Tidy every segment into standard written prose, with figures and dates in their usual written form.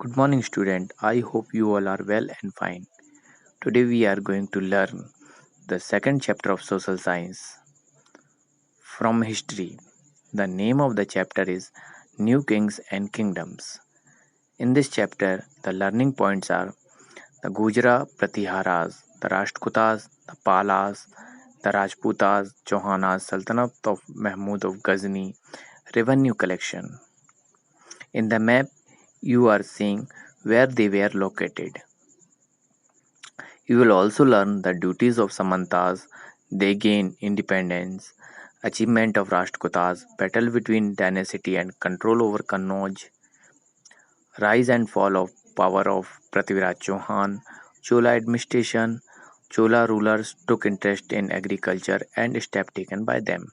Good morning, student. I hope you all are well and fine. Today we are going to learn the second chapter of social science from history. The name of the chapter is New Kings and Kingdoms. In this chapter, the learning points are the Gujra Pratiharas, the Rashtrakutas, the Palas, the Rajputas, Chauhanas, Sultanate of Mahmud of Ghazni, revenue collection. In the map, you are seeing where they were located. You will also learn the duties of Samantas, they gain independence, achievement of Rashtrakutas, battle between dynasty and control over Kannauj, rise and fall of power of Prithviraj Chauhan, Chola administration, Chola rulers took interest in agriculture and step taken by them.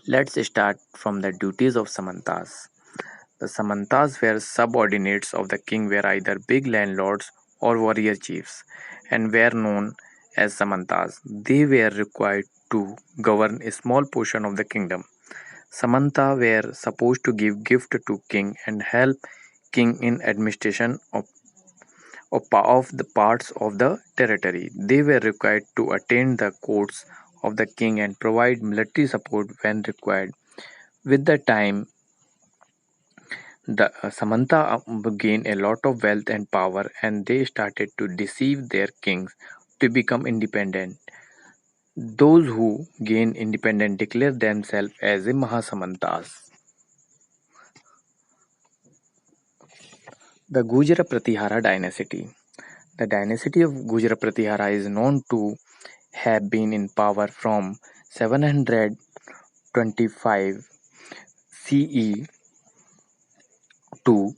Let's start from the duties of Samantas. The Samantas were subordinates of the king were either big landlords or warrior chiefs and were known as Samantas. They were required to govern a small portion of the kingdom. Samanta were supposed to give gift to king and help king in administration of the parts of the territory. They were required to attend the courts of the king and provide military support when required. With the time, the Samanta gained a lot of wealth and power, and they started to deceive their kings to become independent. Those who gain independence declare themselves as a Mahasamantas. The Gujara Pratihara dynasty. The dynasty of Gujara Pratihara is known to have been in power from 725 CE to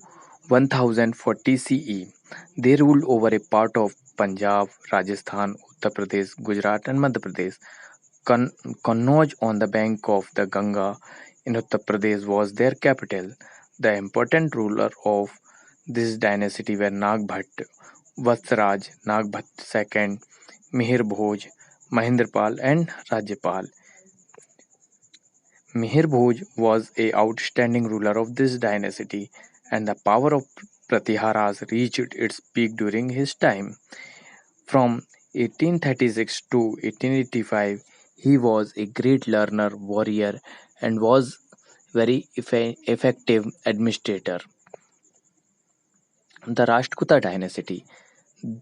1040 CE. They ruled over a part of Punjab, Rajasthan, Uttar Pradesh, Gujarat, and Madhya Pradesh. Kannauj on the bank of the Ganga in Uttar Pradesh was their capital. The important ruler of this dynasty were Nagbhat, Vatsraj, Nagbhat II, Mihir Bhoj, Mahendrapal, and Rajyapal. Mihir Bhoj was a outstanding ruler of this dynasty, and the power of Pratiharas reached its peak during his time. From 1836 to 1885, he was a great learner, warrior, and was very effective administrator. The Rashtrakuta dynasty.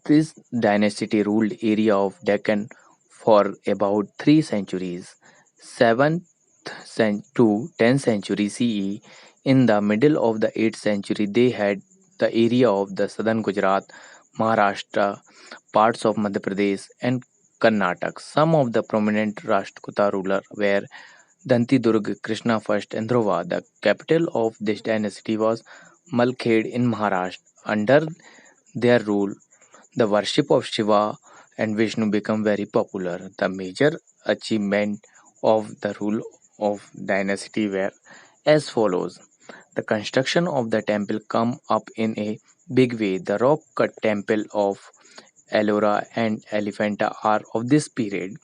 This dynasty ruled area of Deccan for about 3 centuries, 7th to 10th century CE. In the middle of the 8th century, they had the area of the southern Gujarat, Maharashtra, parts of Madhya Pradesh, and Karnataka. Some of the prominent Rashtrakuta rulers were Dantidurg, Krishna I, and Dhruva. The capital of this dynasty was Malkhed in Maharashtra. Under their rule, the worship of Shiva and Vishnu became very popular. The major achievement of the rule of dynasty were as follows. The construction of the temple come up in a big way. The rock cut temple of Ellora and Elephanta are of this period.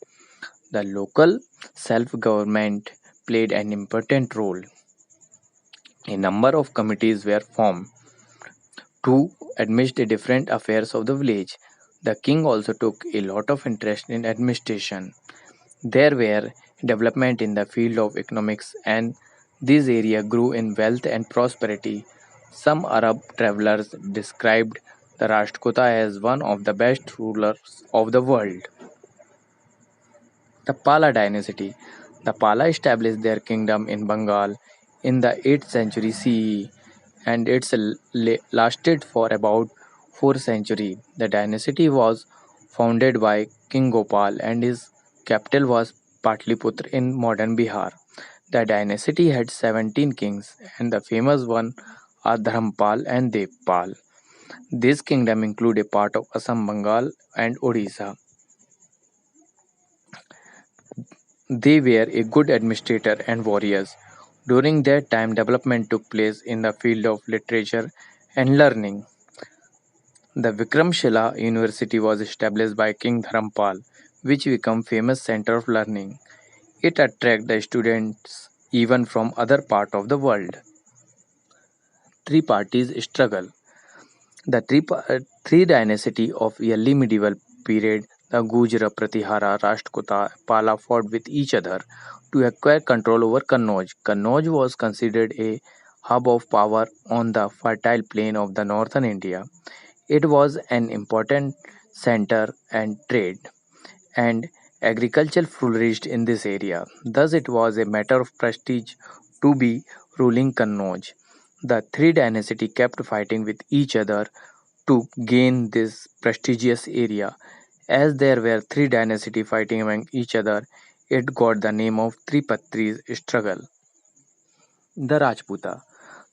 The local self-government played an important role. A number of committees were formed to administer the different affairs of the village. The king also took a lot of interest in administration. There were development in the field of economics and this area grew in wealth and prosperity. Some Arab travelers described the Rashtrakuta as one of the best rulers of the world. The Pala dynasty. The Pala established their kingdom in Bengal in the 8th century CE and it's lasted for about 4 centuries. The dynasty was founded by King Gopal and his capital was Patliputra in modern Bihar. The dynasty had 17 kings and the famous one are Dharmpal and Devpal. This kingdom include a part of Assam, Bengal and Odisha. They were a good administrator and warriors. During that time, development took place in the field of literature and learning. The Vikramshila University was established by King Dharampal, which became famous center of learning. It attracted the students even from other part of the world. Three parties struggle. The three dynasty of early medieval period, the Gujra, Pratihara, Rashtrakuta, Pala fought with each other to acquire control over Kannauj. Kannauj was considered a hub of power on the fertile plain of the northern India. It was an important center and trade and agriculture flourished in this area. Thus, it was a matter of prestige to be ruling Kannauj. The three dynasty kept fighting with each other to gain this prestigious area. As there were three dynasties fighting among each other, it got the name of Tripatri's struggle. The Rajputa.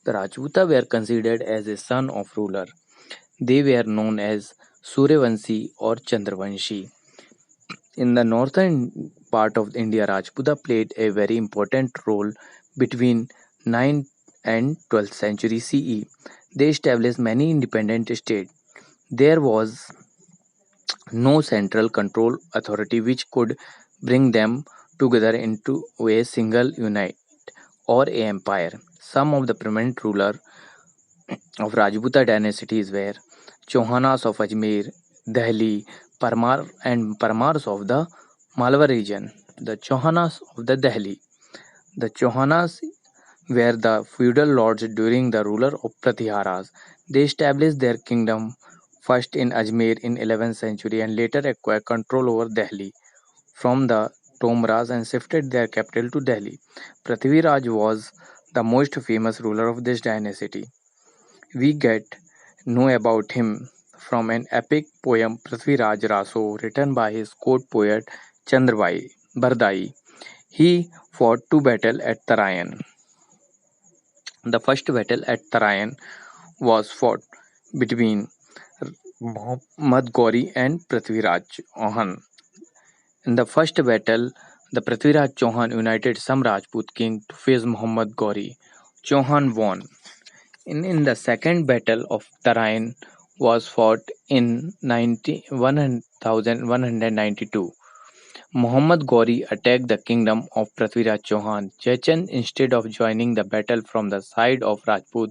The Rajputa were considered as a son of ruler. They were known as Suryavanshi or Chandravanshi. In the northern part of India, Rajputa played a very important role between 9th and 12th century CE. They established many independent states. There was no central control authority which could bring them together into a single unit or a empire. Some of the prominent rulers of Rajputa dynasties were Chauhanas of Ajmer, Delhi, Parmar and Parmars of the Malwa region. The Chauhanas of the Delhi. The Chauhanas were the feudal lords during the ruler of Pratiharas. They established their kingdom first in Ajmer in 11th century and later acquired control over Delhi from the Tomras and shifted their capital to Delhi. Prithviraj was the most famous ruler of this dynasty. We get know about him from an epic poem Prithviraj Raso written by his court poet Chandrabai Bardai. He fought two battles at Tarayan. The first battle at Tarayan was fought between Muhammad Gauri and Prithviraj Chauhan. In the first battle, the Prithviraj Chauhan united some Rajput king to face Muhammad Gauri. Chauhan won. In the second battle of Tarain was fought in 1192. Muhammad Gauri attacked the kingdom of Prithviraj Chauhan. Chechen, instead of joining the battle from the side of Rajput,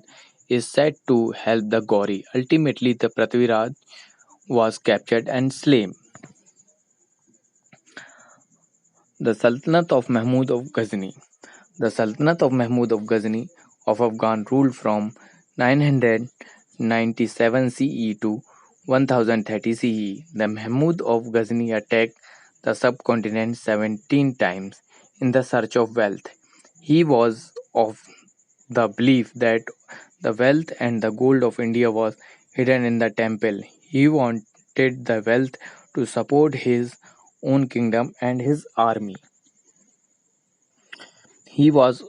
is said to help the Gauri. Ultimately, the Prithviraj was captured and slain. The Sultanate of Mahmud of Ghazni. The Sultanate of Mahmud of Ghazni of Afghan ruled from 997 CE to 1030 CE. The Mahmud of Ghazni attacked the subcontinent 17 times in the search of wealth. He was of the belief that the wealth and the gold of India was hidden in the temple. He wanted the wealth to support his own kingdom and his army. He was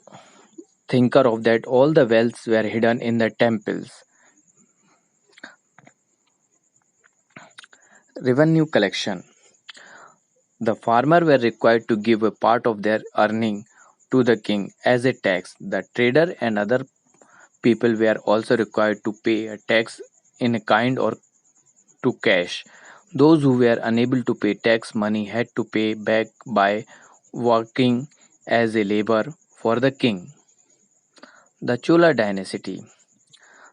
thinker of that all the wealths were hidden in the temples. Revenue collection. The farmer were required to give a part of their earning to the king as a tax. The trader and other people were also required to pay a tax in a kind or to cash. Those who were unable to pay tax money had to pay back by working as a labor for the king. The Chola dynasty.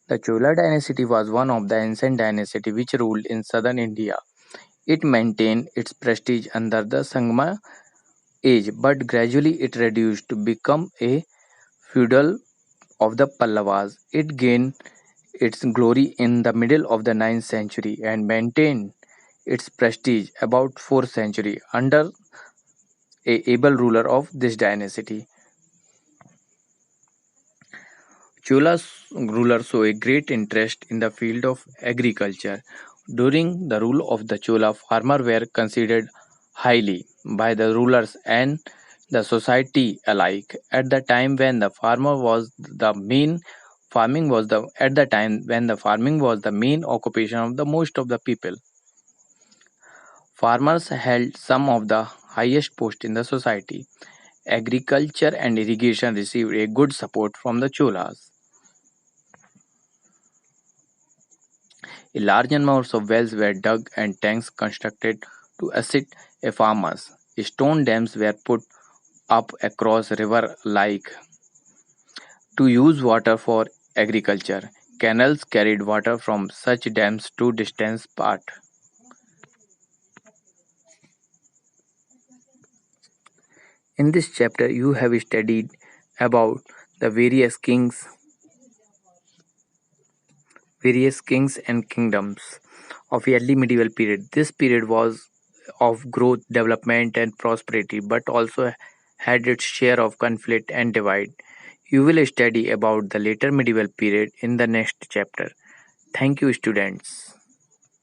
The Chola dynasty was one of the ancient dynasties which ruled in southern India. It maintained its prestige under the Sangma age, but gradually it reduced to become a feudal of the Pallavas. It gained its glory in the middle of the ninth century and maintained its prestige about 4th century under a able ruler of this dynasty. Chola's rulers saw a great interest in the field of agriculture. During the rule of the Chola, farmers were considered highly by the rulers and the society alike. At the time when the farmer was the main farming was the at the time when the farming was the main occupation of the most of the people. Farmers held some of the highest posts in the society. Agriculture and irrigation received a good support from the Cholas. A large amounts of wells were dug and tanks constructed to assist a farmers. Stone dams were put up across river like to use water for agriculture. Canals carried water from such dams to distant part. In this chapter, you have studied about the various kings and kingdoms of early medieval period. This period was of growth, development, and prosperity, but also had its share of conflict and divide. You will study about the later medieval period in the next chapter. Thank you, students.